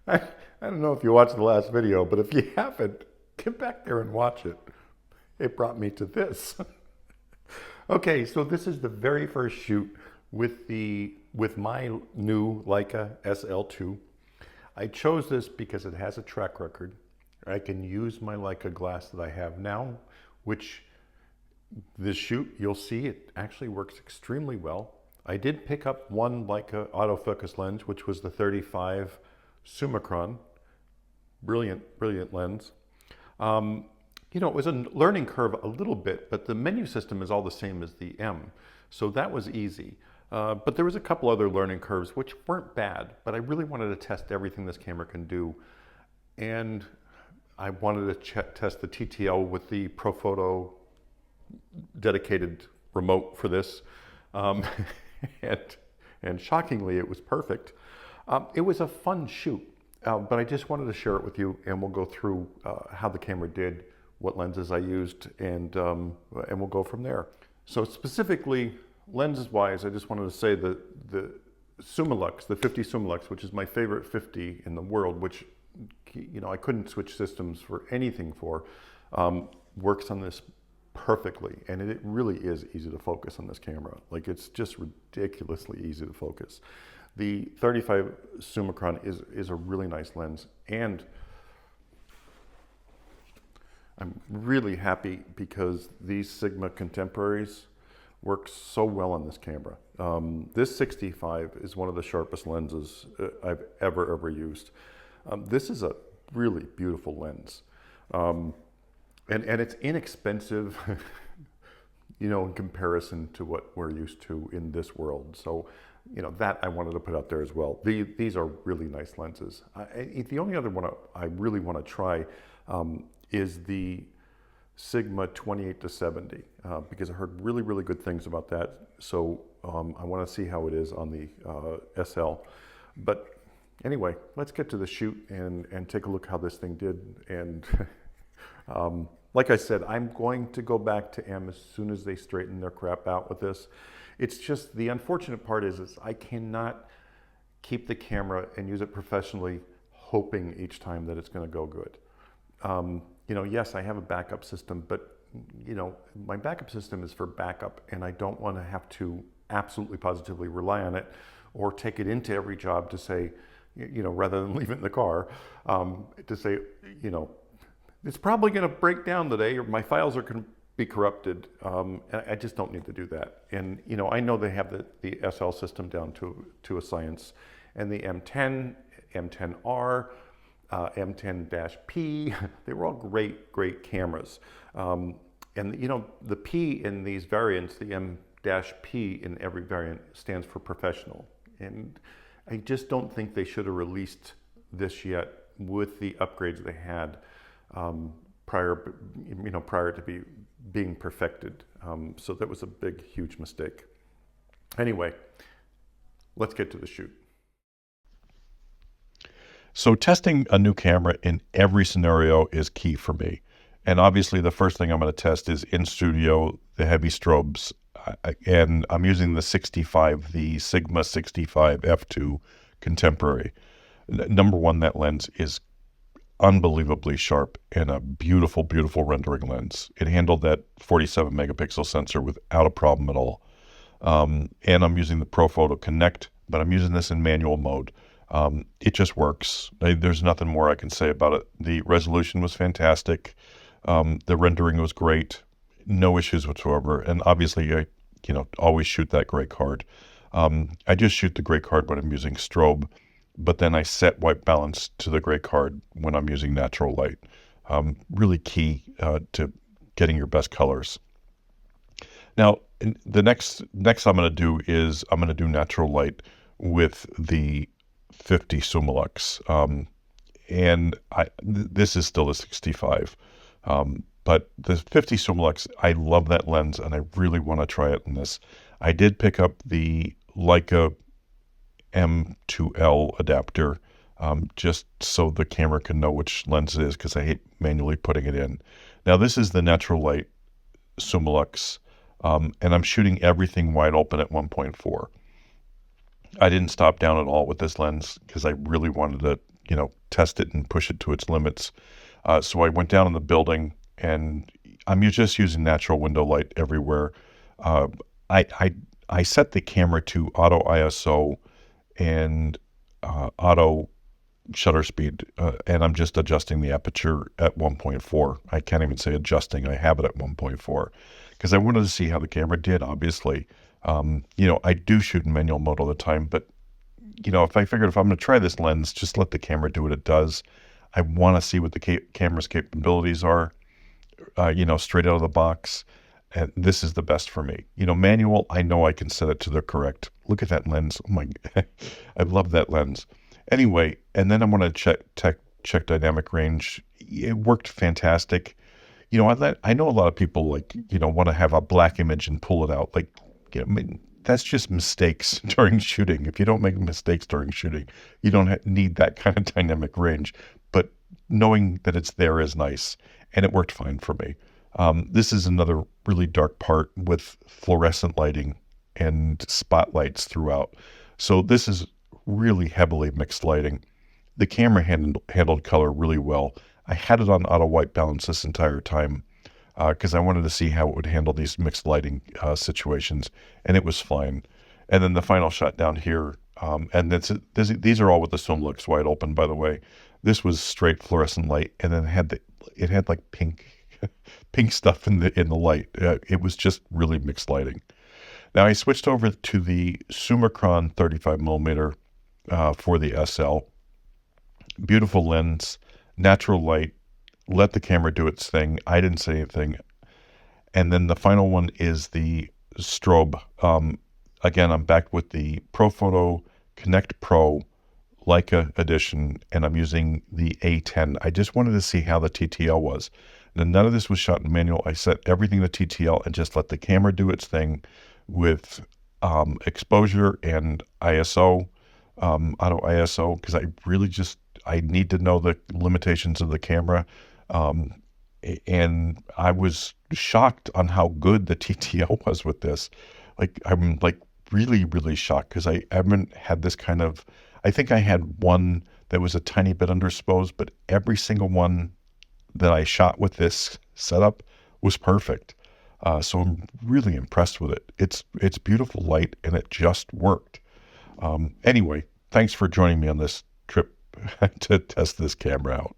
I, I don't know if you watched the last video, but if you haven't, get back there and watch it. It brought me to this. Okay, so this is the very first shoot with my new Leica SL2. I chose this because it has a track record. I can use my Leica glass that I have now, which this shoot, you'll see it actually works extremely well. I did pick up one Leica autofocus lens, which was the 35 Summicron. Brilliant, brilliant lens. Um, it was a learning curve a little bit, but the menu system is all the same as the M. So that was easy. But there was a couple other learning curves which weren't bad, but I really wanted to test everything this camera can do. And I wanted to test the TTL with the Profoto dedicated remote for this. Um, and, and shockingly, it was perfect. It was a fun shoot, but I just wanted to share it with you, and we'll go through how the camera did, what lenses I used, and we'll go from there. So specifically, lenses-wise, I just wanted to say that the Summilux, the 50 Summilux, which is my favorite 50 in the world, which I couldn't switch systems for anything for, works on this perfectly, and it really is easy to focus on this camera. Like, it's just ridiculously easy to focus. The 35 Summicron is a really nice lens, and I'm really happy because these Sigma Contemporaries work so well on this camera. This 65 is one of the sharpest lenses I've ever used. This is a really beautiful lens. And it's inexpensive, in comparison to what we're used to in this world. So, that I wanted to put out there as well. These are really nice lenses. The only other one I really want to try is the Sigma 28 to 70 because I heard really, really good things about that. So I want to see how it is on the SL. But anyway, let's get to the shoot and take a look how this thing did. And like I said, I'm going to go back to M as soon as they straighten their crap out with this. It's just the unfortunate part is I cannot keep the camera and use it professionally, hoping each time that it's going to go good. Yes, I have a backup system, but my backup system is for backup, and I don't want to have to absolutely positively rely on it or take it into every job to say, rather than leave it in the car, to say, it's probably going to break down today, or my files are going to be corrupted. I just don't need to do that. And I know they have the SL system down to a science, and the M10, M10R, M10-P, they were all great cameras. And the P in these variants, the M-P in every variant stands for professional. And I just don't think they should have released this yet with the upgrades they had prior to being perfected. So that was a big, huge mistake. Anyway, let's get to the shoot. So testing a new camera in every scenario is key for me. And obviously the first thing I'm going to test is in studio, the heavy strobes. And I'm using the Sigma 65 f2 Contemporary. Number one, that lens is unbelievably sharp and a beautiful, beautiful rendering lens. It handled that 47 megapixel sensor without a problem at all. And I'm using the Profoto Connect, but I'm using this in manual mode. It just works. There's nothing more I can say about it. The resolution was fantastic. The rendering was great. No issues whatsoever. And obviously, I always shoot that gray card. I just shoot the gray card when I'm using strobe, but then I set white balance to the gray card when I'm using natural light. Really key to getting your best colors. Now, the next I'm going to do is I'm going to do natural light with the 50 Summilux. And this is still a 65. But the 50 Summilux, I love that lens, and I really want to try it in this. I did pick up the Leica M2L adapter, just so the camera can know which lens it is, because I hate manually putting it in. Now, this is the natural light Summilux, and I'm shooting everything wide open at 1.4. I didn't stop down at all with this lens because I really wanted to, test it and push it to its limits. So I went down in the building, and I'm just using natural window light everywhere. Uh, I set the camera to auto ISO and auto shutter speed, and I'm just adjusting the aperture at 1.4. I can't even say adjusting. I have it at 1.4 because I wanted to see how the camera did, obviously. I do shoot in manual mode all the time, but, if I figured if I'm going to try this lens, just let the camera do what it does. I want to see what the camera's capabilities are, straight out of the box. And this is the best for me. Manual, I know I can set it to the correct. Look at that lens. Oh my, I love that lens. Anyway, and then I'm going to check dynamic range. It worked fantastic. I know a lot of people want to have a black image and pull it out. That's just mistakes during shooting. If you don't make mistakes during shooting, you don't need that kind of dynamic range. But knowing that it's there is nice, and it worked fine for me. This is another really dark part with fluorescent lighting and spotlights throughout. So this is really heavily mixed lighting. The camera handled color really well. I had it on auto white balance this entire time because I wanted to see how it would handle these mixed lighting situations, and it was fine. And then the final shot down here, and these are all with the zoom lux wide open, by the way. This was straight fluorescent light, and then it had like pink stuff in the light. It was just really mixed lighting. Now I switched over to the Summicron 35mm for the SL. Beautiful lens, natural light, let the camera do its thing. I didn't say anything. And then the final one is the strobe. Again, I'm back with the Profoto Connect Pro Leica edition, and I'm using the A10. I just wanted to see how the TTL was. Now, none of this was shot in manual. I set everything to TTL and just let the camera do its thing with exposure and ISO, auto ISO, because I need to know the limitations of the camera. And I was shocked on how good the TTL was with this. I'm really, really shocked because I haven't had this kind of, I think I had one that was a tiny bit underexposed, but every single one that I shot with this setup was perfect. So I'm really impressed with it. It's beautiful light, and it just worked. Anyway, thanks for joining me on this trip to test this camera out.